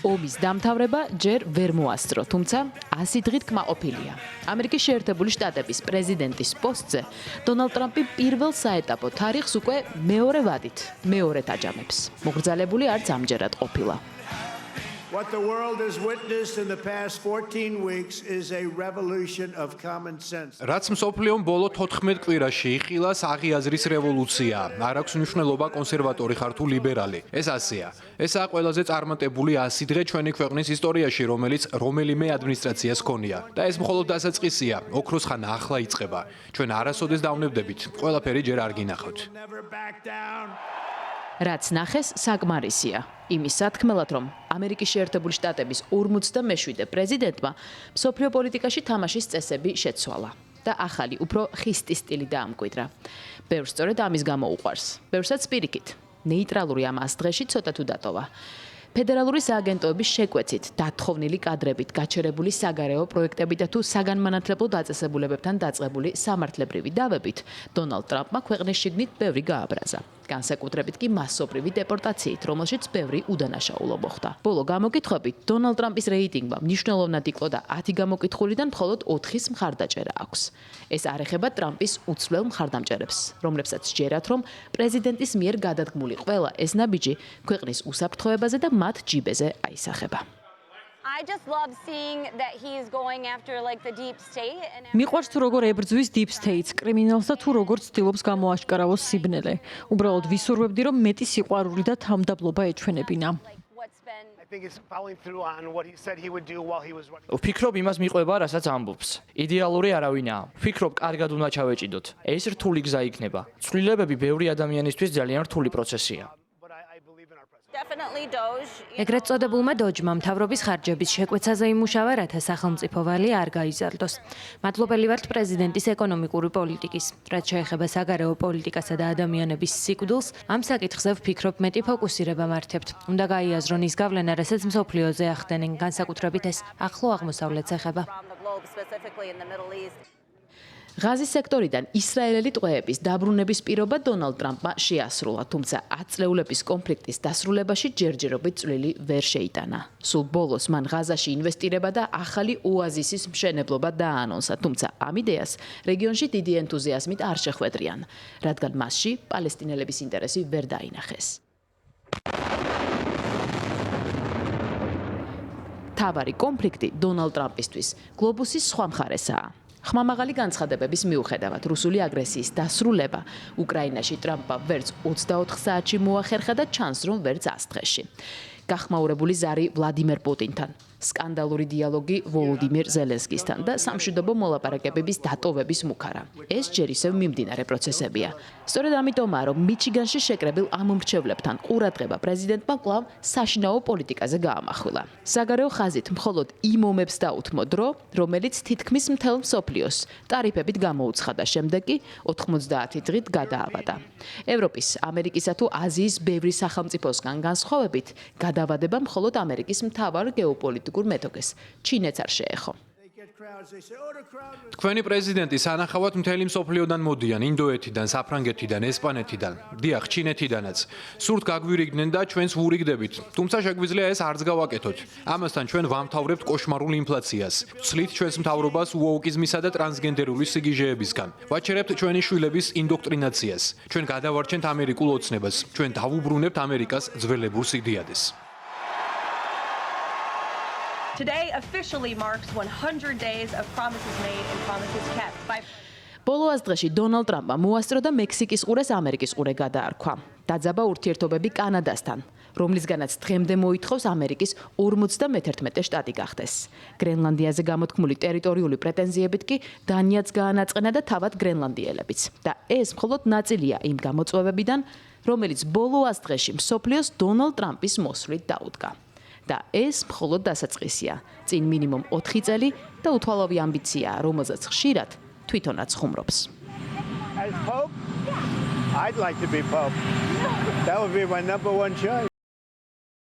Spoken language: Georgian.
ომის დამთავრება ჯერ ვერ მოასწრო, თუმცა 100 დღით კმაყოფილია. ამერიკის შეერთებული შტატების პრეზიდენტის პოსტზე დონალდ ტრამპი პირველ საეტაპო თარიღს უკვე მეორე ვადით, მეორედ აჯამებს. მოგრძალებული არც ამჯერად ყოფილა. What the world has witnessed in the past 14 weeks is a revolution of common sense. რაც მსოფლიომ ბოლო 14 კვირაში იხილა საღიაზრის რევოლუცია. არ აქვს მნიშვნელობა კონსერვატორი ხარ თუ ლიბერალი. ეს ასეა. ესაა ყველაზე წარმატებული 100 დღე ჩვენი ქვეყნის ისტორიაში, რომელიც რომელიმე ადმინისტრაციას ჰქონია. და ეს მხოლოდ დასაწყისია. ოქროს ხანა ახლა იწყება. ჩვენ არასოდეს დავნებდებით. ყველაფერი ჯერ არ გინახავთ. რაც ნახეს საკმარისია. იმის სათქმელად, რომ ამერიკის შეერთებული შტატების 47 პრეზიდენტმა მსოფლიო პოლიტიკაში თამაშის წესები შეცვალა და ახალი, უფრო ხისტი სტილი დაამკვიდრა. ბევრს სწორედ ამის გამო უყვარს. ბევრსაც პირიქით. ნეიტრალური ამ 100 დღეში ცოტა თუ დატოვა. ფედერალური სააგენტოების შეკვეცით, დათხოვნილი კადრებით, გაჩერებული საგარეო პროექტებით და თუ საგანმანათლებლო დაწესებულებებთან დაწყებული სამართლებრივი დავებით, დონალდ ტრამპმა ქვეყნის შიგნით ბევრი გააბრაზა. განსაკუთრებით კი მასობრივი დეპორტაციით, რომელშიც ბევრი უდანაშაულო მოხდა. ბოლო გამოკითხვებით, დონალდ ტრამპის რეიტინგმა მნიშვნელოვნად იკლო და 10 გამოკითხულიდან მხოლოდ 4-ის მხარდაჭერა აქვს. ეს არ ეხება ტრამპის უცვლელ მხარდამჭერებს, რომლებსაც ჯერათ, რომ პრეზიდენტის მიერ გადადგმული ყველა ეს ნაბიჯი ქვეყნის უსაფრთხოებაზე და მათ ჯიბეზე აისახება. I just love seeing that he's going after like the deep state and მიყვარს თუ როგორ ებრძვის deep states კრიმინალს და თუ როგორ ცდილობს გამოაშკარავოს სიბნელე. უბრალოდ ვისურვებდი, რომ მეტი სიყვარული და თავმდაბლობა ეჩვენებინა. ვფიქრობ იმას მიყვება, რასაც ამბობს. იდეალური არავინაა. ვფიქრობ, კარგად უნდა ჩავეჭიდოთ. ეს რთული გზა იქნება. ცვლილებები ბევრი ადამიანისთვის ძალიან რთული პროცესია. ეგრეთ წოდებულმა დოჯმა მთავრობის ხარჯების შეკვეცაზე იმუშავა, რათა სახელმწიფო ვალი არ გაიზარდოს. მადლობელი ვართ პრეზიდენტის ეკონომიკური პოლიტიკის. რაც შეეხება საგარეო პოლიტიკასა და ადამიანების სიკვდილს, ამ საკითხზე ვფიქრობ, მეტი ფოკუსირება მართებთ. უნდა გაიაზრონ ის გავლენა, რასაც მსოფლიოზე ახდენენ, განსაკუთრებით ეს ახლო აღმოსავლეთს ეხება. ღაზის სექტორიდან ისრაელელი ტყვეების დაბრუნების პირობა დონალდ ტრამპმა შეასრულა, თუმცა 10 წლეულების კონფლიქტის დასრულებაში ჯერჯერობით წვლილი ვერ შეიტანა. სულ ბოლოს მან ღაზაში ინვესტირება და ახალი ოაზისის მშენებლობა დააანონსა, თუმცა ამ იდეას რეგიონში დიდი ენთუზიაზმით არ შეხვედრიან, რადგან მასში პალესტინელების ინტერესი ვერ დაინახეს. თავარი კონფლიქტი დონალდ ტრამპისთვის გლობუსის სხვა მხარესაა. ხმამაღალი განცხადებების მიუხედავად, რუსული აგრესიის დასრულება უკრაინაში ტრამპმა ვერც 24 საათში მოახერხა და ჩანს, რომ ვერც 100 დღეში. გახმაურებული ზარი ვლადიმერ პუტინთან, სკანდალური დიალოგი ვოლოდიმირ ზელენსკისთან და სამშვიდობო მოლაპარაკებების დატოვების მუქარა. ეს ჯერ ისევ მიმდინარე პროცესებია. სწორედ ამიტომაა, რომ მიჩიგანში შეკრებილ ამ მრჩევლებთან ყურადღება პრეზიდენტმა კვლავ საშინაო პოლიტიკაზე გაამახვილა. საგარეო ხაზით მხოლოდ იმ ომებს დაუთმო დრო, რომელიც თითქმის მთელ მსოფლიოს ტარიფებით გამოუცხადა, შემდეგ კი 90 დღით გადაავადა. ევროპის, ამერიკისა თუ აზიის ბევრი სახელმწიფოსგან განსხვავებით, გადავადება მხოლოდ ამერიკის მთავარ გეოპოლიტიკურ მეთოქეს, ჩინეთს არ შეეხო. თქვენი პრეზიდენტი სანახავად მთელი მსოფლიოდან მოდიან, ინდოეთიდან, საფრანგეთიდან, ესპანეთიდან, დიახ, ჩინეთიდანაც. სურთ გაგვირიგდნენ და ჩვენს ვურიგდებით, თუმცა შეგვიძლია ეს არც გავაკეთოთ. ამასთან ჩვენ ვამთავრებთ კოშმარულ ინფლაციას. ვცლით ჩვენს მთავრობას უოუკიზმისა და ტრანსგენდერული სიგიჟეებისგან. ვაჩერებთ ჩვენი შვილების ინდოქტრინაციას. ჩვენ გადავარჩენთ ამერიკულ ოცნებას. ჩვენ დავუბრუნებთ ამერიკას ძველებურ სიდიადეს. Today officially marks 100 days of promises made and promises kept by ბოლო 100 დღეში დონალდ ტრამპმა მოასწრო და მექსიკის ყურეს ამერიკის ყურე გადაარქვა. დაძაბა ურთიერთობები კანადასთან, რომლისგანაც დღემდე მოითხოვს ამერიკის 51 შტატი გახდეს. გრენლანდიაზე გამოთქმული ტერიტორიული პრეტენზიებით კი დანიაც გაანაწყენა და თავად გრენლანდიელებიც. და ეს მხოლოდ ნაწილია იმ გამოწვევებიდან, რომელიც ბოლო 100 დღეში მსოფლიოს დონალდ ტრამპის მოსვლით დაუდგა. და ეს მხოლოდ დასაწყისია. წინ მინიმუმ 4 წელი და უთვალავი ამბიციაა, რომელზეც ხშირად თვითონაც ხუმრობს. As Pope? I'd like to be Pope. That would be my #1 choice.